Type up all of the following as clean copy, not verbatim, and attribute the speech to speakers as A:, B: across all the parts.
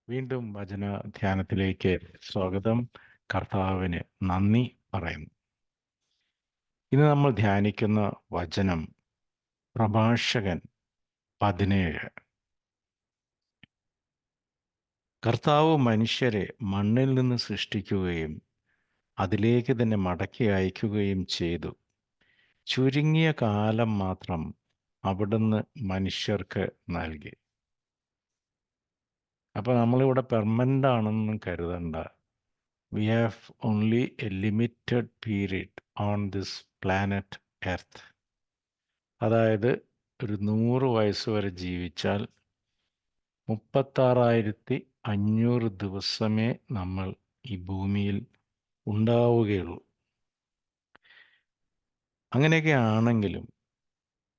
A: വീണ്ടും വചന ധ്യാനത്തിലേക്ക് സ്വാഗതം. കർത്താവിന് നന്ദി പറയുന്നു. ഇന്ന് നമ്മൾ ധ്യാനിക്കുന്ന വചനം പ്രഭാഷകൻ 17. കർത്താവ് മനുഷ്യരെ മണ്ണിൽ നിന്ന് സൃഷ്ടിക്കുകയും അതിലേക്ക് തന്നെ മടക്കി അയക്കുകയും ചെയ്തു. ചുരുങ്ങിയ കാലം മാത്രം അവിടുന്ന് മനുഷ്യർക്ക് നൽകി. അപ്പോൾ നമ്മളിവിടെ പെർമനൻ്റ് ആണെന്നും കരുതണ്ട. We have only a limited period on this planet Earth. അതായത് ഒരു 100 വയസ്സ് വരെ ജീവിച്ചാൽ 36,500 ദിവസമേ നമ്മൾ ഈ ഭൂമിയിൽ ഉണ്ടാവുകയുള്ളൂ. അങ്ങനെയൊക്കെ ആണെങ്കിലും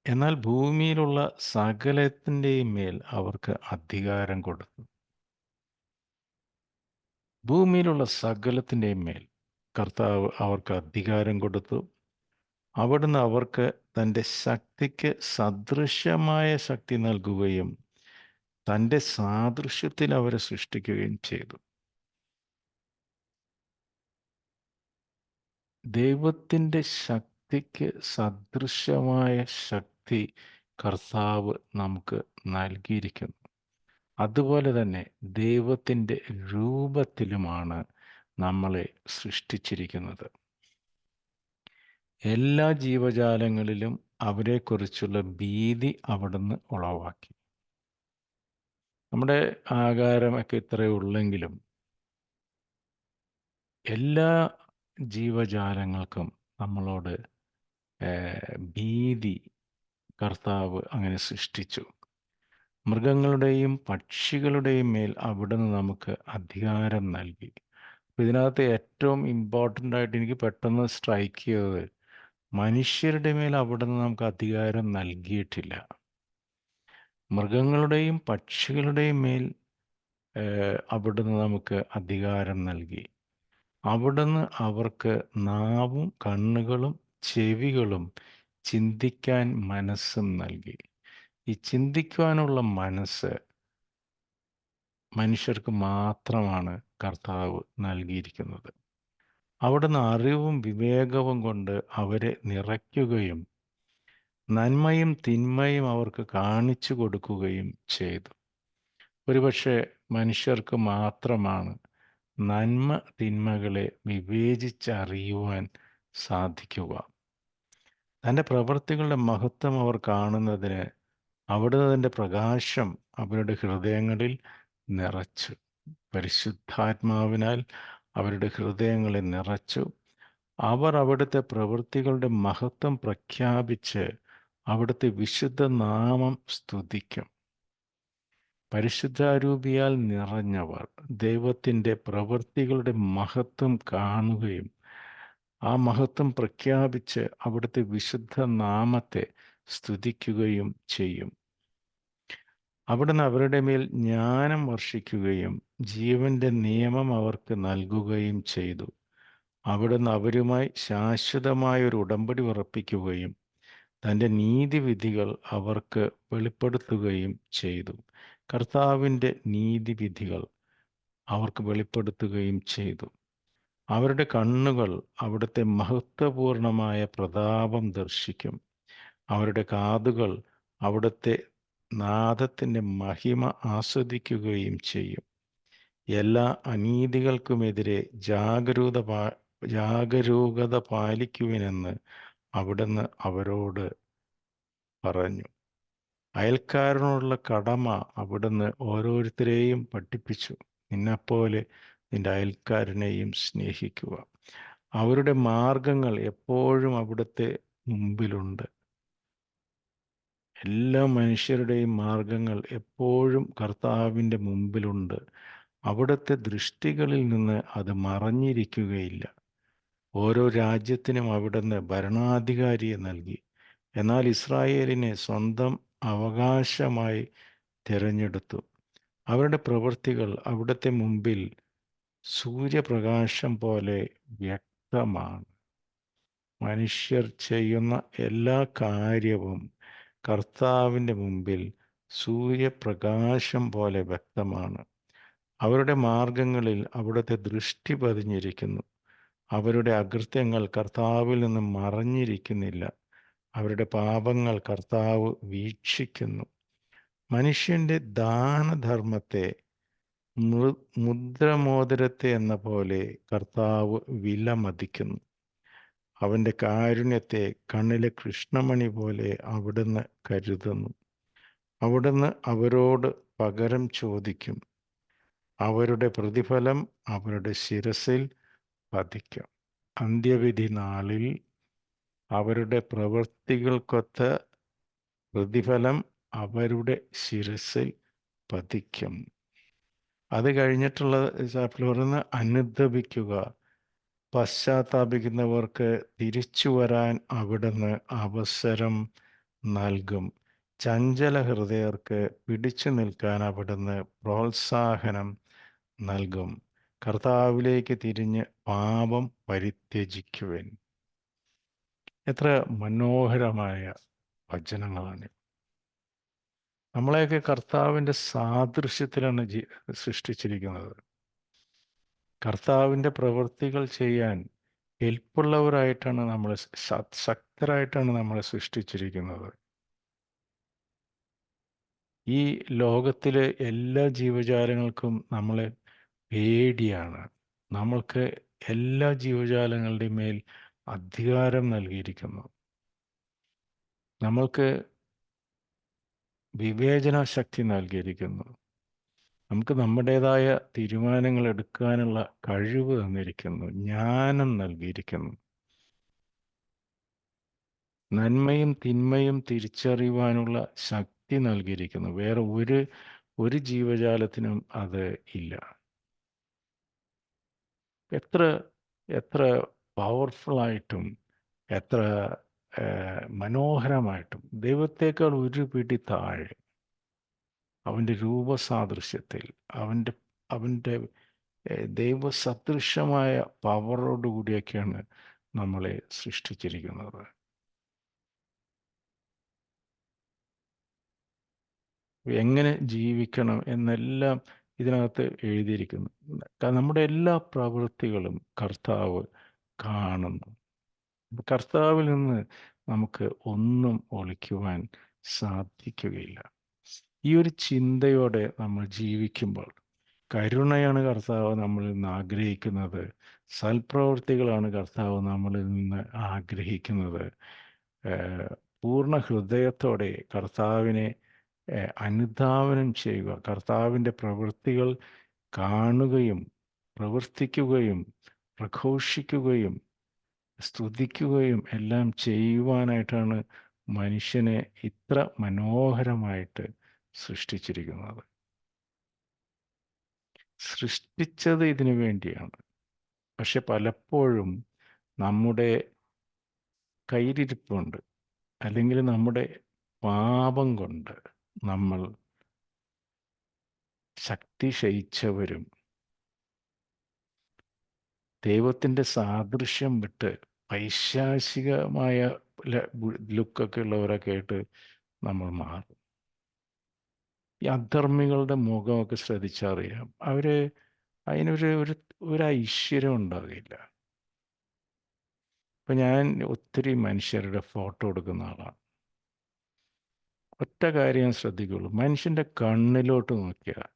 A: എന്നാൽ ഭൂമിയിലുള്ള സകലത്തിൻ്റെയും മേൽ അവർക്ക് അധികാരം കൊടുത്തു. ഭൂമിയിലുള്ള സകലത്തിൻ്റെയും മേൽ കർത്താവ് അവർക്ക് അധികാരം കൊടുത്തു. അവിടുന്ന് അവർക്ക് തൻ്റെ ശക്തിക്ക് സദൃശമായ ശക്തി നൽകുകയും തൻ്റെ സാദൃശ്യത്തിൽ അവരെ സൃഷ്ടിക്കുകയും ചെയ്തു. ദൈവത്തിൻ്റെ ശക്തിക്ക് സദൃശമായ ശക്തി കർത്താവ് നമുക്ക് നൽകിയിരിക്കുന്നു. അതുപോലെ തന്നെ ദൈവത്തിൻ്റെ രൂപത്തിലുമാണ് നമ്മളെ സൃഷ്ടിച്ചിരിക്കുന്നത്. എല്ലാ ജീവജാലങ്ങളിലും അവരെക്കുറിച്ചുള്ള ഭീതി അവിടുന്ന് ഉളവാക്കി. നമ്മുടെ ആകാരമൊക്കെ ഇത്രയേ ഉള്ളെങ്കിലും എല്ലാ ജീവജാലങ്ങൾക്കും നമ്മളോട് ഭീതി കർത്താവ് അങ്ങനെ സൃഷ്ടിച്ചു. മൃഗങ്ങളുടെയും പക്ഷികളുടെയും മേൽ അവിടുന്ന് നമുക്ക് അധികാരം നൽകി. അപ്പോൾ ഇതിനകത്ത് ഏറ്റവും ഇമ്പോർട്ടൻ്റ് ആയിട്ട് എനിക്ക് പെട്ടെന്ന് സ്ട്രൈക്ക് ചെയ്തത്, മനുഷ്യരുടെ മേൽ അവിടുന്ന് നമുക്ക് അധികാരം നൽകിയിട്ടില്ല. മൃഗങ്ങളുടെയും പക്ഷികളുടെയും മേൽ അവിടുന്ന് നമുക്ക് അധികാരം നൽകി. അവിടുന്ന് അവർക്ക് നാവും കണ്ണുകളും ചെവികളും ചിന്തിക്കാൻ മനസ്സും നൽകി. ഈ ചിന്തിക്കുവാനുള്ള മനസ്സ് മനുഷ്യർക്ക് മാത്രമാണ് കർത്താവ് നൽകിയിരിക്കുന്നത്. അവിടുന്ന് അറിവും വിവേകവും കൊണ്ട് അവരെ നിറയ്ക്കുകയും നന്മയും തിന്മയും അവർക്ക് കാണിച്ചു കൊടുക്കുകയും ചെയ്തു. ഒരുപക്ഷെ മനുഷ്യർക്ക് മാത്രമാണ് നന്മ തിന്മകളെ വിവേചിച്ചറിയുവാൻ സാധിക്കുക. തൻ്റെ പ്രവൃത്തികളുടെ മഹത്വം അവർ കാണുന്നതിന് അവിടുന്ന് തൻ്റെ പ്രകാശം അവരുടെ ഹൃദയങ്ങളിൽ നിറച്ചു. പരിശുദ്ധാത്മാവിനാൽ അവരുടെ ഹൃദയങ്ങളെ നിറച്ചു. അവർ അവിടുത്തെ പ്രവൃത്തികളുടെ മഹത്വം പ്രഖ്യാപിച്ച് അവിടുത്തെ വിശുദ്ധ നാമം സ്തുതിക്കും. പരിശുദ്ധാരൂപിയാൽ നിറഞ്ഞവർ ദൈവത്തിൻ്റെ പ്രവൃത്തികളുടെ മഹത്വം കാണുകയും ആ മഹത്വം പ്രഖ്യാപിച്ച് അവിടുത്തെ വിശുദ്ധ നാമത്തെ സ്തുതിക്കുകയും ചെയ്യും. അവിടുന്ന് അവരുടെ മേൽ ജ്ഞാനം വർഷിക്കുകയും ജീവന്റെ നിയമം അവർക്ക് നൽകുകയും ചെയ്തു. അവിടുന്ന് അവരുമായി ശാശ്വതമായ ഒരു ഉടമ്പടി ഉറപ്പിക്കുകയും തൻ്റെ നീതിവിധികൾ അവർക്ക് വെളിപ്പെടുത്തുകയും ചെയ്തു. കർത്താവിൻ്റെ നീതിവിധികൾ അവർക്ക് വെളിപ്പെടുത്തുകയും ചെയ്തു. അവരുടെ കണ്ണുകൾ അവിടുത്തെ മഹത്വപൂർണമായ പ്രതാപം ദർശിക്കും. അവരുടെ കാതുകൾ അവിടുത്തെ നാദത്തിൻ്റെ മഹിമ ആസ്വദിക്കുകയും ചെയ്യും. എല്ലാ അനീതികൾക്കുമെതിരെ ജാഗരൂകത പാലിക്കുവിനെന്ന് അവിടുന്ന് അവരോട് പറഞ്ഞു. അയൽക്കാരനോടുള്ള കടമ അവിടുന്ന് ഓരോരുത്തരെയും പഠിപ്പിച്ചു. നിന്നെപ്പോലെ നിന്റെ അയൽക്കാരനെയും സ്നേഹിക്കുക. അവരുടെ മാർഗങ്ങൾ എപ്പോഴും അവിടുത്തെ മുമ്പിലുണ്ട്. എല്ലാ മനുഷ്യരുടെയും മാർഗങ്ങൾ എപ്പോഴും കർത്താവിൻ്റെ മുമ്പിലുണ്ട്. അവിടുത്തെ ദൃഷ്ടികളിൽ നിന്ന് അത് മറഞ്ഞിരിക്കുകയില്ല. ഓരോ രാജ്യത്തിനും അവിടുന്ന് ഭരണാധികാരിയെ നൽകി. എന്നാൽ ഇസ്രായേലിനെ സ്വന്തം അവകാശമായി തിരഞ്ഞെടുത്തു. അവരുടെ പ്രവൃത്തികൾ അവിടുത്തെ മുമ്പിൽ സൂര്യപ്രകാശം പോലെ വ്യക്തമാണ്. മനുഷ്യർ ചെയ്യുന്ന എല്ലാ കാര്യവും കർത്താവിൻ്റെ മുമ്പിൽ സൂര്യപ്രകാശം പോലെ വ്യക്തമാണ്. അവരുടെ മാർഗങ്ങളിൽ അവിടുത്തെ ദൃഷ്ടി പതിഞ്ഞിരിക്കുന്നു. അവരുടെ അകൃത്യങ്ങൾ കർത്താവിൽ നിന്ന് മറഞ്ഞിരിക്കുന്നില്ല. അവരുടെ പാപങ്ങൾ കർത്താവ് വീക്ഷിക്കുന്നു. മനുഷ്യന്റെ ദാനധർമ്മത്തെ മുദ്രമോതിരത്തെ എന്ന പോലെ കർത്താവ് വിലമതിക്കുന്നു. അവന്റെ കാരുണ്യത്തെ കണ്ണിലെ കൃഷ്ണമണി പോലെ അവിടുന്ന് കരുതുന്നു. അവിടുന്ന് അവരോട് പകരം ചോദിക്കും. അവരുടെ പ്രതിഫലം അവരുടെ ശിരസിൽ പതിക്കും. അന്ത്യവിധി നാളിൽ അവരുടെ പ്രവൃത്തികൾക്കൊത്ത പ്രതിഫലം അവരുടെ ശിരസിൽ പതിക്കും. അത് കഴിഞ്ഞിട്ടുള്ള ചാപ്റ്റർ പറയുന്നത് അനുതപിക്കുക. പശ്ചാത്താപിക്കുന്നവർക്ക് തിരിച്ചു വരാൻ അവിടുന്ന് അവസരം നൽകും. ചഞ്ചല ഹൃദയർക്ക് പിടിച്ചു നിൽക്കാൻ അവിടുന്ന് പ്രോത്സാഹനം നൽകും. കർത്താവിലേക്ക് തിരിഞ്ഞ് പാപം പരിത്യജിക്കുവിൻ. എത്ര മനോഹരമായ വചനങ്ങളാണ്. നമ്മളെയൊക്കെ കർത്താവിൻ്റെ സാദൃശ്യത്തിലാണ് സൃഷ്ടിച്ചിരിക്കുന്നത്. കർത്താവിൻ്റെ പ്രവൃത്തികൾ ചെയ്യാൻ ഹെൽപ്പുള്ളവരായിട്ടാണ് നമ്മളെ, ശക്തരായിട്ടാണ് നമ്മളെ സൃഷ്ടിച്ചിരിക്കുന്നത്. ഈ ലോകത്തിലെ എല്ലാ ജീവജാലങ്ങൾക്കും നമ്മളെ പേടിയാണ്. നമ്മൾക്ക് എല്ലാ ജീവജാലങ്ങളുടെയും മേൽ അധികാരം നൽകിയിരിക്കുന്നു. നമ്മൾക്ക് വിവേചന ശക്തി നൽകിയിരിക്കുന്നു. നമുക്ക് നമ്മുടേതായ തീരുമാനങ്ങൾ എടുക്കാനുള്ള കഴിവ് തന്നിരിക്കുന്നു. ജ്ഞാനം നൽകിയിരിക്കുന്നു. നന്മയും തിന്മയും തിരിച്ചറിയുവാനുള്ള ശക്തി നൽകിയിരിക്കുന്നു. വേറെ ഒരു ജീവജാലത്തിനും അത് ഇല്ല. എത്ര എത്ര പവർഫുള്ളായിട്ടും എത്ര മനോഹരമായിട്ടും ദൈവത്തേക്കാൾ ഒരു പിടി താഴെ അവൻ്റെ രൂപസാദൃശ്യത്തിൽ അവൻ്റെ ദൈവസദൃശമായ പവറോടുകൂടിയൊക്കെയാണ് നമ്മളെ സൃഷ്ടിച്ചിരിക്കുന്നത്. എങ്ങനെ ജീവിക്കണം എന്നെല്ലാം ഇതിനകത്ത് എഴുതിയിരിക്കുന്നു. നമ്മുടെ എല്ലാ പ്രവൃത്തികളും കർത്താവ് കാണുന്നു. കർത്താവിൽ നിന്ന് നമുക്ക് ഒന്നും ഒളിക്കുവാൻ സാധിക്കുകയില്ല. ഈ ഒരു ചിന്തയോടെ നമ്മൾ ജീവിക്കുമ്പോൾ, കരുണയാണ് കർത്താവ് നമ്മളിൽ നിന്ന് ആഗ്രഹിക്കുന്നത്. സൽപ്രവൃത്തികളാണ് കർത്താവ് നമ്മളിൽ നിന്ന് ആഗ്രഹിക്കുന്നത്. പൂർണ്ണ ഹൃദയത്തോടെ കർത്താവിനെ അനുധാവനം ചെയ്യുക, കർത്താവിൻ്റെ പ്രവൃത്തികൾ കാണുകയും പ്രവർത്തിക്കുകയും പ്രഘോഷിക്കുകയും സ്തുതിക്കുകയും എല്ലാം ചെയ്യുവാനായിട്ടാണ് മനുഷ്യനെ ഇത്ര മനോഹരമായിട്ട് സൃഷ്ടിച്ചിരിക്കുന്നത്. സൃഷ്ടിച്ചത് ഇതിനു വേണ്ടിയാണ്. പക്ഷെ പലപ്പോഴും നമ്മുടെ കയ്യിലിരിപ്പുണ്ട്, അല്ലെങ്കിൽ നമ്മുടെ പാപം കൊണ്ട് നമ്മൾ ശക്തി ക്ഷയിച്ചവരും ദൈവത്തിൻ്റെ സാദൃശ്യം വിട്ട് പൈശാചികമായ ലുക്കൊക്കെ ഉള്ളവരൊക്കെ ആയിട്ട് നമ്മൾ മാറും. ഈ അധർമ്മികളുടെ മുഖമൊക്കെ ശ്രദ്ധിച്ചറിയാം. അതിനൊരു ഒരു ഒരു ഐശ്വര്യം ഉണ്ടാകില്ല. ഇപ്പം ഞാൻ ഒത്തിരി മനുഷ്യരുടെ ഫോട്ടോ എടുക്കുന്ന ആളാണ്. ഒറ്റ കാര്യം ശ്രദ്ധിക്കുള്ളൂ, മനുഷ്യൻ്റെ കണ്ണിലോട്ട് നോക്കിയാൽ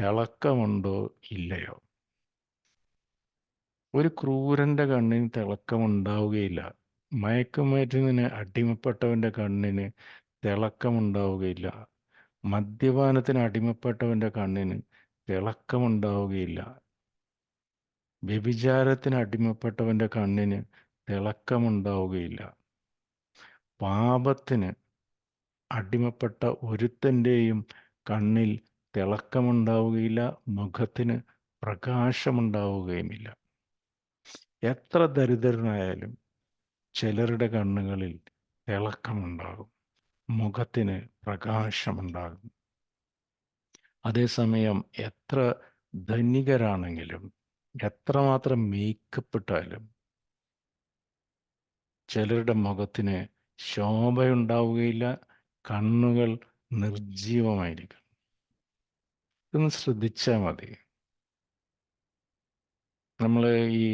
A: തിളക്കമുണ്ടോ ഇല്ലയോ. ഒരു ക്രൂരൻ്റെ കണ്ണിന് തിളക്കമുണ്ടാവുകയില്ല. മയക്കുമരുന്നിന് അടിമപ്പെട്ടവൻ്റെ കണ്ണിന് തിളക്കമുണ്ടാവുകയില്ല. മദ്യപാനത്തിന് അടിമപ്പെട്ടവൻ്റെ കണ്ണിന് തിളക്കമുണ്ടാവുകയില്ല. വ്യഭിചാരത്തിന് അടിമപ്പെട്ടവൻ്റെ കണ്ണിന് തിളക്കമുണ്ടാവുകയില്ല. പാപത്തിന് അടിമപ്പെട്ട ഒരുത്തൻ്റെയും കണ്ണിൽ തിളക്കമുണ്ടാവുകയില്ല, മുഖത്തിന് പ്രകാശമുണ്ടാവുകയുമില്ല. എത്ര ദരിദ്രനായാലും ചിലരുടെ കണ്ണുകളിൽ തിളക്കമുണ്ടാകും, മുഖത്തിന് പ്രകാശമുണ്ടാകും. അതേസമയം എത്ര ധനികരാണെങ്കിലും എത്രമാത്രം മേക്കപ്പ് ഇട്ടാലും ചിലരുടെ മുഖത്തിന് ശോഭയുണ്ടാവുകയില്ല, കണ്ണുകൾ നിർജീവമായിരിക്കും. ഇതൊന്ന് ശ്രദ്ധിച്ചാൽ മതി. നമ്മൾ ഈ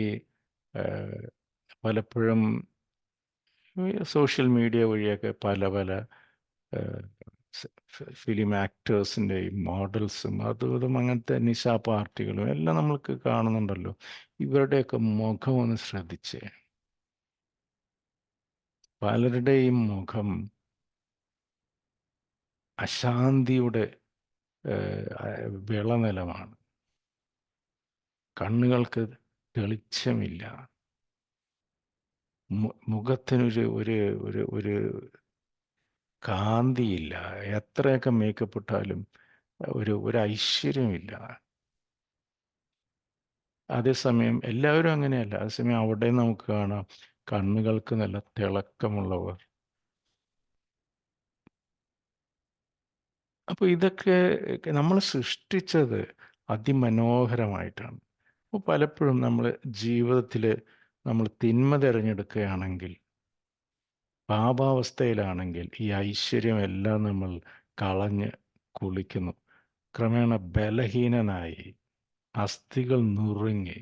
A: പലപ്പോഴും സോഷ്യൽ മീഡിയ വഴിയൊക്കെ പല പല ഫിലിം ആക്ടേഴ്സിൻ്റെയും മോഡൽസും അതും ഇതും അങ്ങനത്തെ നിശാ പാർട്ടികളും എല്ലാം നമ്മൾക്ക് കാണുന്നുണ്ടല്ലോ. ഇവരുടെയൊക്കെ മുഖം ഒന്ന് ശ്രദ്ധിച്ചേ. പലരുടെയും മുഖം അശാന്തിയുടെ വിളനിലമാണ്. കണ്ണുകൾക്ക് തെളിച്ചമില്ല. മുഖത്തിനൊരു ഒരു ഒരു ഒരു കാന്തിയില്ല. എത്രയൊക്കെ മേക്കപ്പ് ഇട്ടാലും ഒരു ഐശ്വര്യമില്ല. അതേസമയം എല്ലാവരും അങ്ങനെയല്ല. അതേസമയം അവിടെ നമുക്ക് കാണാം കണ്ണുകൾക്ക് നല്ല തിളക്കമുള്ളവർ. അപ്പോൾ ഇതൊക്കെ നമ്മൾ സൃഷ്ടിച്ചത് അതിമനോഹരമായിട്ടാണ്. അപ്പോൾ പലപ്പോഴും നമ്മൾ ജീവിതത്തിൽ നമ്മൾ തിന്മ തിരഞ്ഞെടുക്കുകയാണെങ്കിൽ, പാപാവസ്ഥയിലാണെങ്കിൽ ഈ ഐശ്വര്യമെല്ലാം നമ്മൾ കളഞ്ഞ് കുളിക്കുന്നു. ക്രമേണ ബലഹീനനായി അസ്ഥികൾ നുറുങ്ങി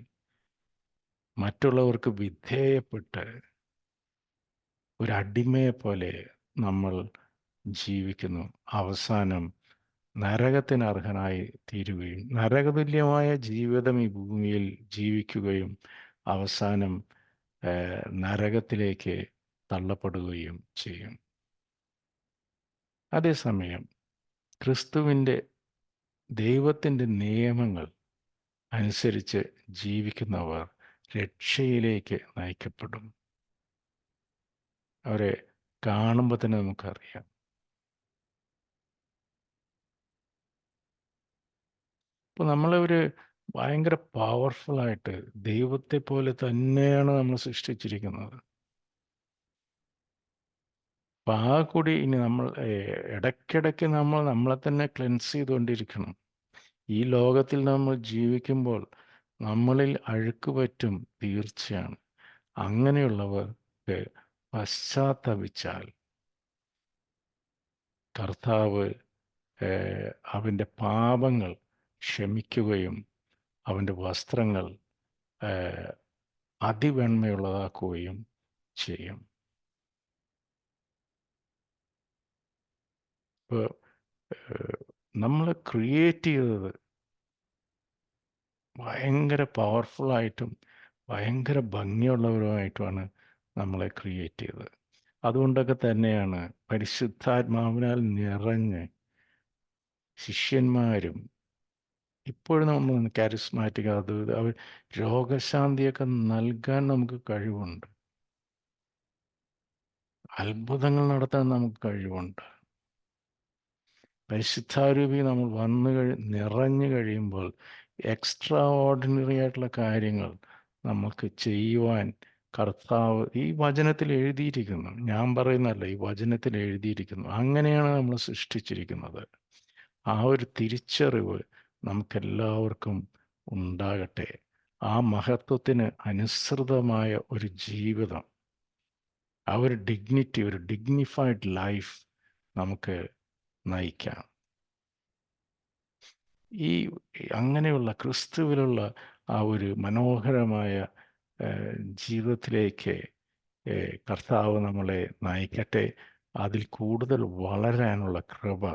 A: മറ്റുള്ളവർക്ക് വിധേയപ്പെട്ട് ഒരടിമയെപ്പോലെ നമ്മൾ ജീവിക്കുന്നു. അവസാനം നരകത്തിന് അർഹനായി തീരുകയും നരകതുല്യമായ ജീവിതം ഈ ഭൂമിയിൽ ജീവിക്കുകയും അവസാനം നരകത്തിലേക്ക് തള്ളപ്പെടുകയും ചെയ്യും. അതേസമയം ക്രിസ്തുവിൻ്റെ ദൈവത്തിൻ്റെ നിയമങ്ങൾ അനുസരിച്ച് ജീവിക്കുന്നവർ രക്ഷയിലേക്ക് നയിക്കപ്പെടും. അവരെ കാണുമ്പോൾ തന്നെ നമുക്കറിയാം. അപ്പോൾ നമ്മളൊരു ഭയങ്കര പവർഫുള്ളായിട്ട് ദൈവത്തെ പോലെ തന്നെയാണ് നമ്മൾ സൃഷ്ടിച്ചിരിക്കുന്നത്. അപ്പം ആ കൂടി ഇനി നമ്മൾ ഇടയ്ക്കിടയ്ക്ക് നമ്മൾ നമ്മളെ തന്നെ ക്ലെൻസ് ചെയ്തുകൊണ്ടിരിക്കണം. ഈ ലോകത്തിൽ നമ്മൾ ജീവിക്കുമ്പോൾ നമ്മളിൽ അഴുക്ക് പറ്റും, തീർച്ചയാണ്. അങ്ങനെയുള്ളവർക്ക് പശ്ചാത്തപിച്ചാൽ കർത്താവ് അവൻ്റെ പാപങ്ങൾ ക്ഷമിക്കുകയും അവൻ്റെ വസ്ത്രങ്ങൾ അതിവെണ്മയുള്ളതാക്കുകയും ചെയ്യും. ഇപ്പോൾ നമ്മൾ ക്രിയേറ്റ് ചെയ്തത് ഭയങ്കര പവർഫുള്ളായിട്ടും ഭയങ്കര ഭംഗിയുള്ളവരുമായിട്ടുമാണ് നമ്മളെ ക്രിയേറ്റ് ചെയ്തത്. അതുകൊണ്ടൊക്കെ തന്നെയാണ് പരിശുദ്ധാത്മാവിനാൽ നിറഞ്ഞ് ശിഷ്യന്മാരും ഇപ്പോഴും നമ്മൾ കാരിസ്മാറ്റിക് അത് അവർ രോഗശാന്തിയൊക്കെ നൽകാൻ നമുക്ക് കഴിവുണ്ട്. അത്ഭുതങ്ങൾ നടത്താൻ നമുക്ക് കഴിവുണ്ട്. പരിശുദ്ധാരൂപി നമ്മൾ നിറഞ്ഞു കഴിയുമ്പോൾ എക്സ്ട്രാ ഓർഡിനറി ആയിട്ടുള്ള കാര്യങ്ങൾ നമുക്ക് ചെയ്യുവാൻ കർത്താവ് ഈ വചനത്തിൽ എഴുതിയിരിക്കുന്നു. ഞാൻ പറയുന്നതല്ല, ഈ വചനത്തിൽ എഴുതിയിരിക്കുന്നു. അങ്ങനെയാണ് നമ്മൾ സൃഷ്ടിച്ചിരിക്കുന്നത്. ആ ഒരു തിരിച്ചറിവ് നമുക്കെല്ലാവർക്കും ഉണ്ടാകട്ടെ. ആ മഹത്വത്തിന് അനുസൃതമായ ഒരു ജീവിതം, ആ ഒരു ഡിഗ്നിറ്റി, ഒരു ഡിഗ്നിഫൈഡ് ലൈഫ് നമുക്ക് നയിക്കാം. ഈ അങ്ങനെയുള്ള ക്രിസ്തുവിലുള്ള ആ ഒരു മനോഹരമായ ജീവിതത്തിലേക്ക് കർത്താവ് നമ്മളെ നയിക്കട്ടെ. അതിൽ കൂടുതൽ വളരാനുള്ള കൃപ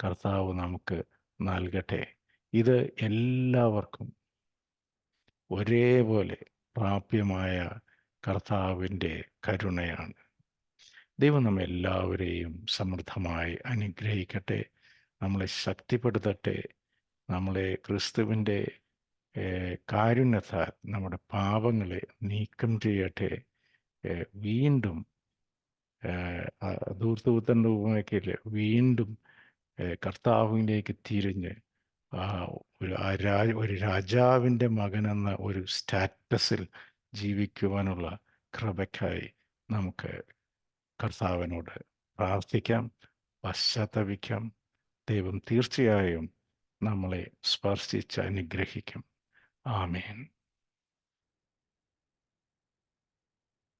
A: കർത്താവ് നമുക്ക് നൽകട്ടെ. ഇത് എല്ലാവർക്കും ഒരേപോലെ പ്രാപ്യമായ കർത്താവിൻ്റെ കരുണയാണ്. ദൈവം നമ്മെ എല്ലാവരെയും സമൃദ്ധമായി അനുഗ്രഹിക്കട്ടെ, നമ്മളെ ശക്തിപ്പെടുത്തട്ടെ, നമ്മളെ ക്രിസ്തുവിൻ്റെ കാരുണ്യത്താൽ നമ്മുടെ പാപങ്ങളെ നീക്കം ചെയ്യട്ടെ. വീണ്ടും ധൂർത്തപുത്രൻ്റെ ഉപമയ്ക്കില്ലേ, വീണ്ടും കർത്താവിലേക്ക് തിരിഞ്ഞ് ഒരു രാജാവിൻ്റെ മകനെന്ന ഒരു സ്റ്റാറ്റസിൽ ജീവിക്കുവാനുള്ള കൃപയ്ക്കായി നമുക്ക് കർത്താവിനോട് പ്രാർത്ഥിക്കാം, പശ്ചാത്തപിക്കാം. ദൈവം തീർച്ചയായും നമ്മളെ സ്പർശിച്ച് അനുഗ്രഹിക്കും. ആമേൻ.